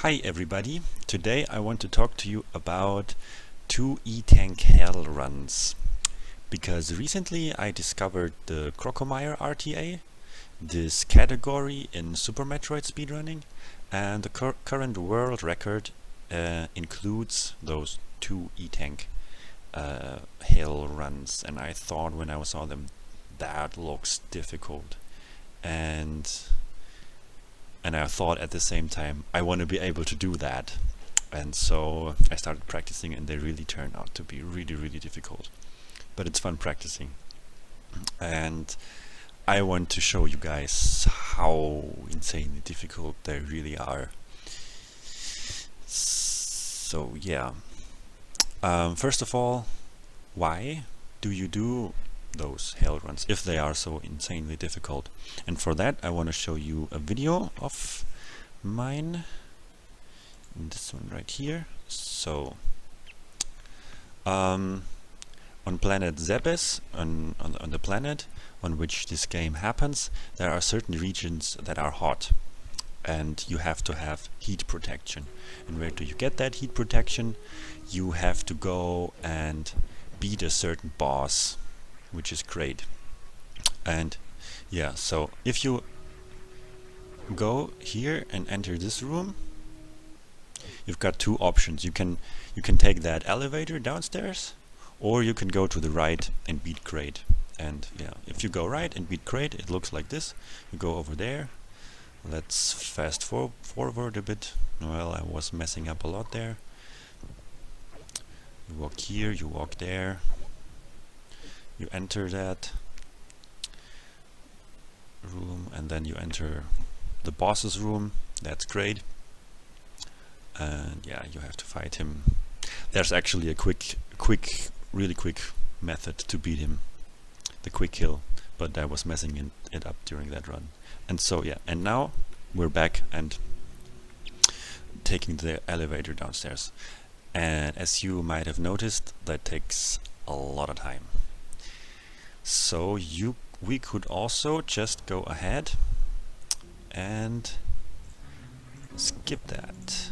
Hi everybody, today I want to talk to you about 2 E-Tank hell runs, because recently I discovered the Crocomire RTA, this category in Super Metroid speedrunning, and the current world record includes those 2 E-Tank hell runs, and I thought when I saw them, that looks difficult, and I thought at the same time I want to be able to do that, and so I started practicing, and they really turned out to be really difficult, but it's fun practicing, and I want to show you guys how insanely difficult they really are. So yeah, first of all, why do you do those hell runs if they are so insanely difficult? And for that I want to show you a video of mine, this one right here. So on planet Zebes, on the planet on which this game happens, there are certain regions that are hot, and you have to have heat protection. And where do you get that heat protection? You have to go and beat a certain boss, which is great. And yeah, so if you go here and enter this room, you've got 2 options. You can take that elevator downstairs, or you can go to the right and beat Great. And yeah, if you go right and beat Great, it looks like this. You go over there. Let's fast forward a bit. Well, I was messing up a lot there. You walk here, you walk there. You enter that room, and then you enter the boss's room. That's great. And yeah, you have to fight him. There's actually a really quick method to beat him, the quick kill, but I was messing it up during that run. And so yeah, and now we're back and taking the elevator downstairs. And as you might have noticed, that takes a lot of time. So we could also just go ahead and skip that.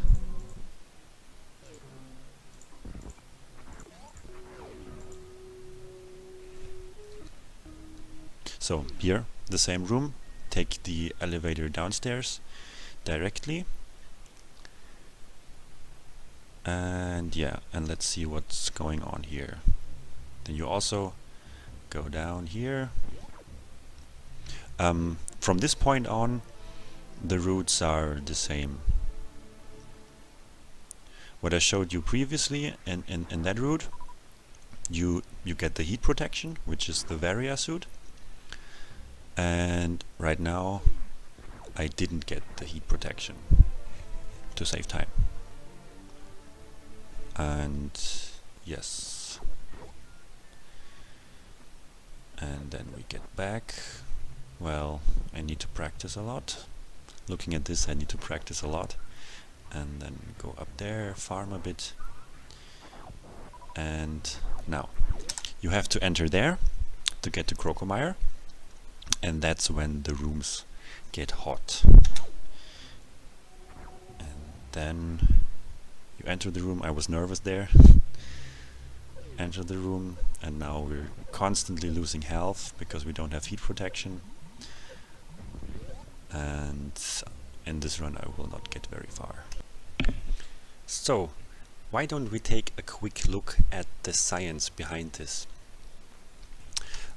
So here, the same room, take the elevator downstairs directly. And yeah, and let's see what's going on here. Then you also go down here. From this point on, the routes are the same. What I showed you previously in that route, you get the heat protection, which is the Varia suit. And right now I didn't get the heat protection to save time. And yes, and then we get back. Well, I need to practice a lot. Looking at this, I need to practice a lot. And then go up there, farm a bit. And now you have to enter there to get to Crocomire, and that's when the rooms get hot. And then you enter the room. I was nervous there. Enter the room, and now we're constantly losing health because we don't have heat protection. And in this run I will not get very far. So why don't we take a quick look at the science behind this?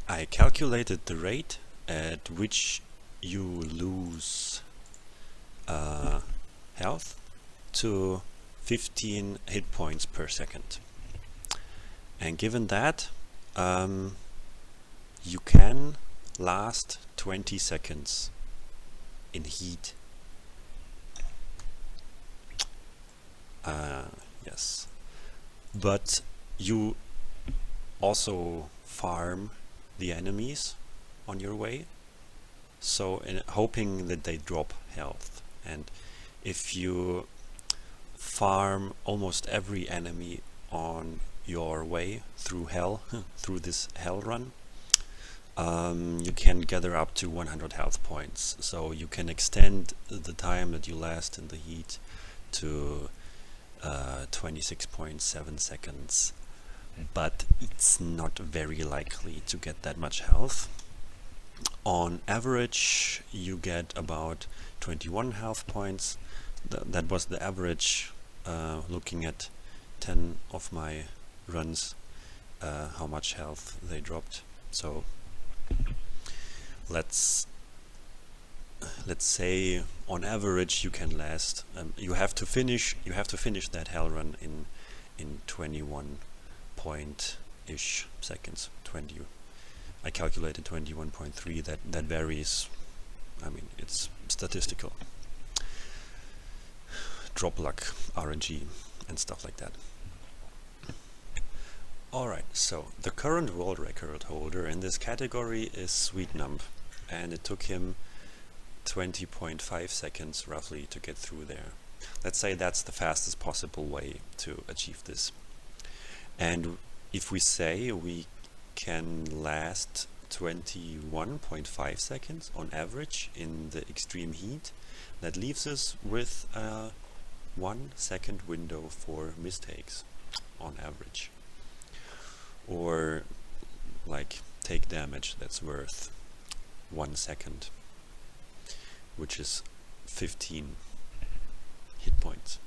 I calculated the rate at which you lose health to 15 hit points per second. And given that, you can last 20 seconds in heat. Yes, but you also farm the enemies on your way, so hoping that they drop health. And if you farm almost every enemy on your way through hell, through this hell run, you can gather up to 100 health points, so you can extend the time that you last in the heat to 26.7 seconds, but it's not very likely to get that much health. On average, you get about 21 health points. That was the average, looking at 10 of my runs, how much health they dropped. So let's say on average you can last, you have to finish that hell run in 21 point-ish seconds. 20, I calculated 21.3. that varies. I mean, it's statistical. Drop luck, RNG, and stuff like that. Alright, so the current world record holder in this category is Sweetnumb, and it took him 20.5 seconds roughly to get through there. Let's say that's the fastest possible way to achieve this. And if we say we can last 21.5 seconds on average in the extreme heat, that leaves us with a 1 second window for mistakes on average. Or like take damage that's worth 1 second, which is 15 hit points.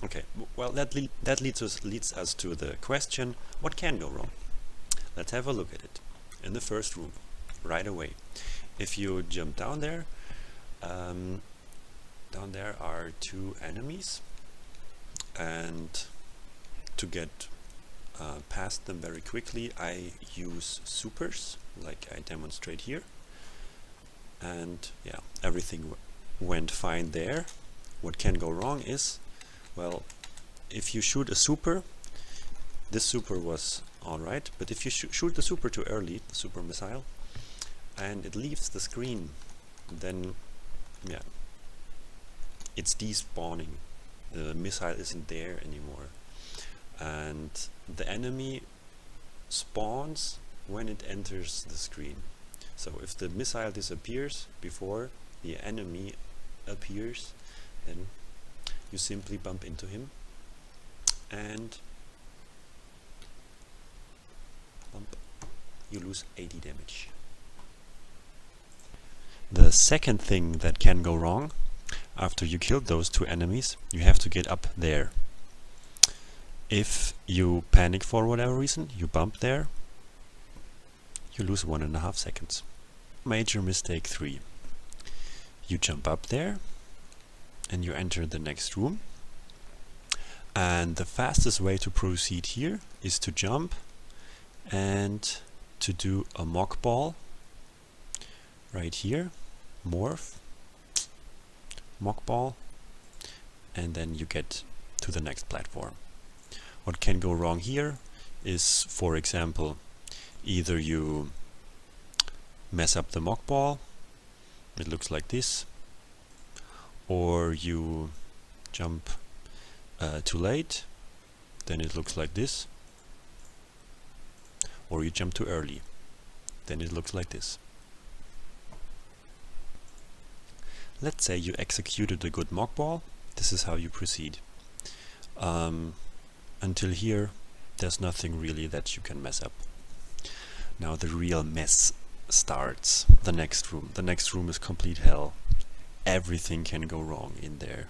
Okay, well that leads us to the question, what can go wrong? Let's have a look at it. In the first room, right away, if you jump down there are 2 enemies, and to get past them very quickly, I use supers, like I demonstrate here. And yeah, everything went fine there. What can go wrong is, well, if you shoot a super, this super was alright, but if you shoot the super too early, the super missile, and it leaves the screen, then yeah, it's despawning. The missile isn't there anymore, and the enemy spawns when it enters the screen. So if the missile disappears before the enemy appears, then you simply bump into him and you lose 80 damage. The second thing that can go wrong, after you killed those 2 enemies, you have to get up there. If you panic for whatever reason, you bump there, you lose 1.5 seconds. Major mistake 3. You jump up there and you enter the next room, and the fastest way to proceed here is to jump and to do a mock ball right here, morph, mock ball, and then you get to the next platform. What can go wrong here is, for example, either you mess up the mock ball, it looks like this, or you jump too late, then it looks like this, or you jump too early, then it looks like this. Let's say you executed a good mock ball. This is how you proceed. Until here, there's nothing really that you can mess up. Now the real mess starts. The next room. The next room is complete hell. Everything can go wrong in there.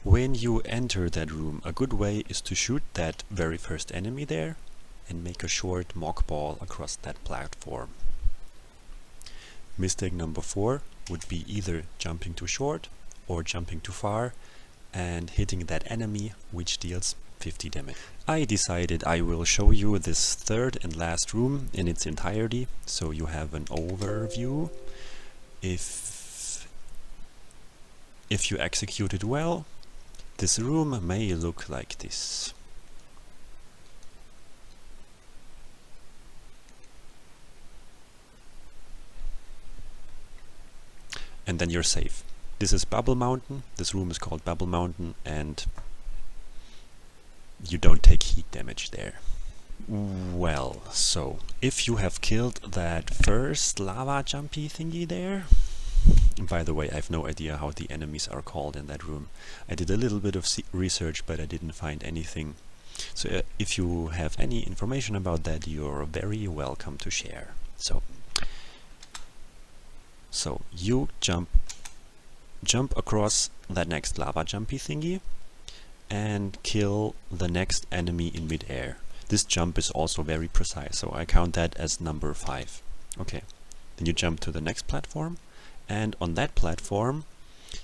When you enter that room, a good way is to shoot that very first enemy there and make a short mock ball across that platform. Mistake number 4 would be either jumping too short or jumping too far and hitting that enemy, which deals 50 damage. I decided I will show you this third and last room in its entirety, so you have an overview. If you execute it well, this room may look like this. And then you're safe. This is Bubble Mountain. This room is called Bubble Mountain, and you don't take heat damage there. Well, so if you have killed that first lava jumpy thingy there, By the way, I have no idea how the enemies are called in that room. I did a little bit of research, but I didn't find anything. So if you have any information about that, you're very welcome to share. So you jump across that next lava jumpy thingy and kill the next enemy in midair. This jump is also very precise, so I count that as number 5. Okay, then you jump to the next platform, and on that platform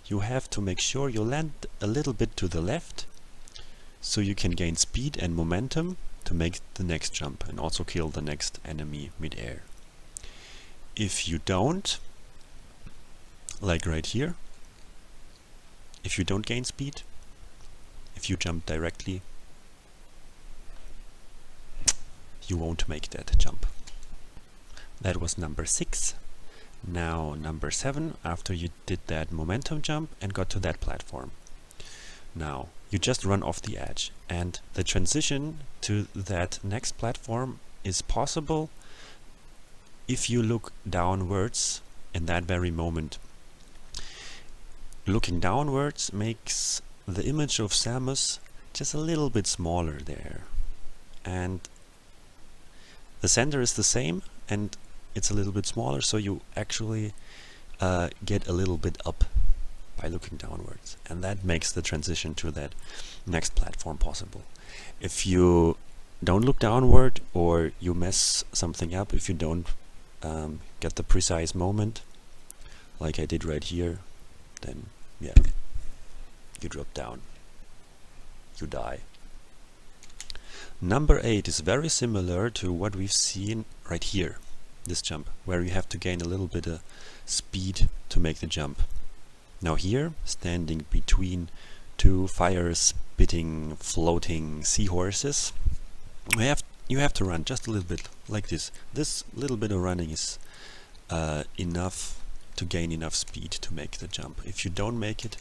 you have to make sure you land a little bit to the left so you can gain speed and momentum to make the next jump and also kill the next enemy midair. If you don't, like right here, if you don't gain speed, if you jump directly, you won't make that jump. That was number 6. Now number 7, after you did that momentum jump and got to that platform. Now you just run off the edge, and the transition to that next platform is possible if you look downwards in that very moment. Looking downwards makes the image of Samus just a little bit smaller there, and the center is the same and it's a little bit smaller, so you actually get a little bit up by looking downwards, and that makes the transition to that next platform possible. If you don't look downward, or you mess something up, if you don't get the precise moment like I did right here, then yeah, you drop down, you die. Number 8 is very similar to what we've seen right here, this jump, where you have to gain a little bit of speed to make the jump. Now here, standing between two fire-spitting, floating seahorses, you have to run just a little bit like this. This little bit of running is enough to gain enough speed to make the jump. If you don't make it,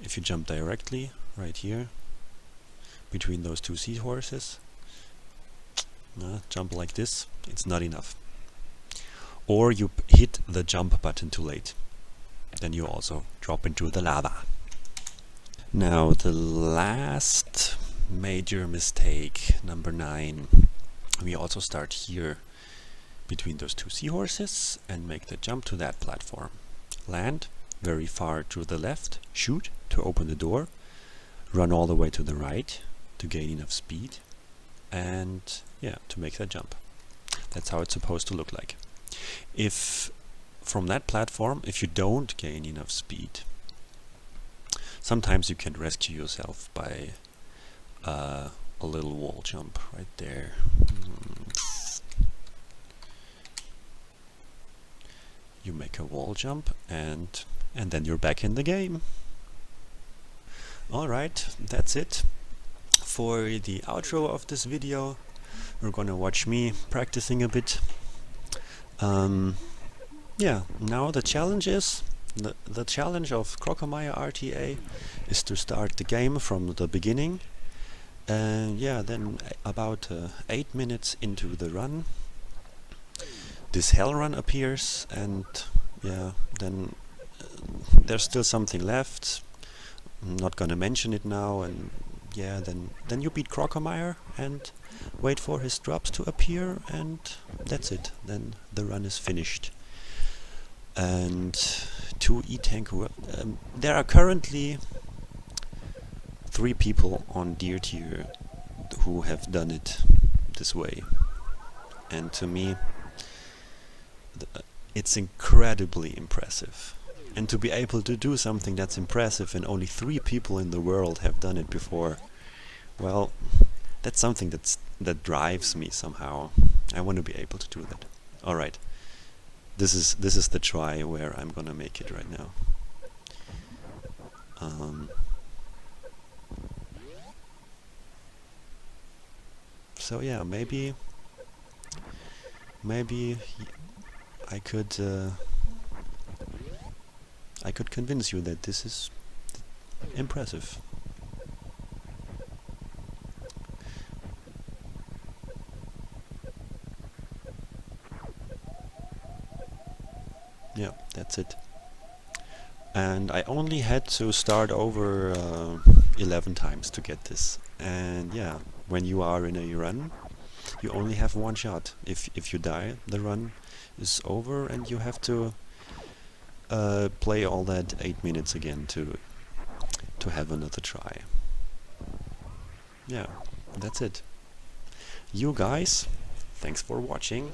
if you jump directly right here between those two seahorses, jump like this, it's not enough. Or you hit the jump button too late, then you also drop into the lava. Now the last major mistake, number 9, we also start here between those two seahorses and make the jump to that platform. Land very far to the left, shoot to open the door, run all the way to the right to gain enough speed, and yeah, to make that jump. That's how it's supposed to look like. If from that platform, if you don't gain enough speed, sometimes you can rescue yourself by a little wall jump right there. You make a wall jump and then you're back in the game. Alright, that's it for the outro of this video. We're gonna watch me practicing a bit. Yeah, now the challenge is, the challenge of Crocomire RTA is to start the game from the beginning. And yeah, then about 8 minutes into the run, this hell run appears, and yeah, then there's still something left. I'm not gonna mention it now, and yeah, then you beat Crocomire and wait for his drops to appear, and that's it. Then the run is finished. And to E-Tank, there are currently 3 people on Deer Tier who have done it this way, and to me it's incredibly impressive. And to be able to do something that's impressive and only 3 people in the world have done it before, well, that's something that drives me somehow. I want to be able to do that. Alright, this is the try where I'm gonna make it right now. So yeah, maybe I could convince you that this is impressive. Yeah, that's it. and I only had to start over 11 times to get this. And yeah, when you are in a run, you only have one shot. If you die, the run is over and you have to play all that 8 minutes again to have another try. Yeah, that's it. You guys, thanks for watching.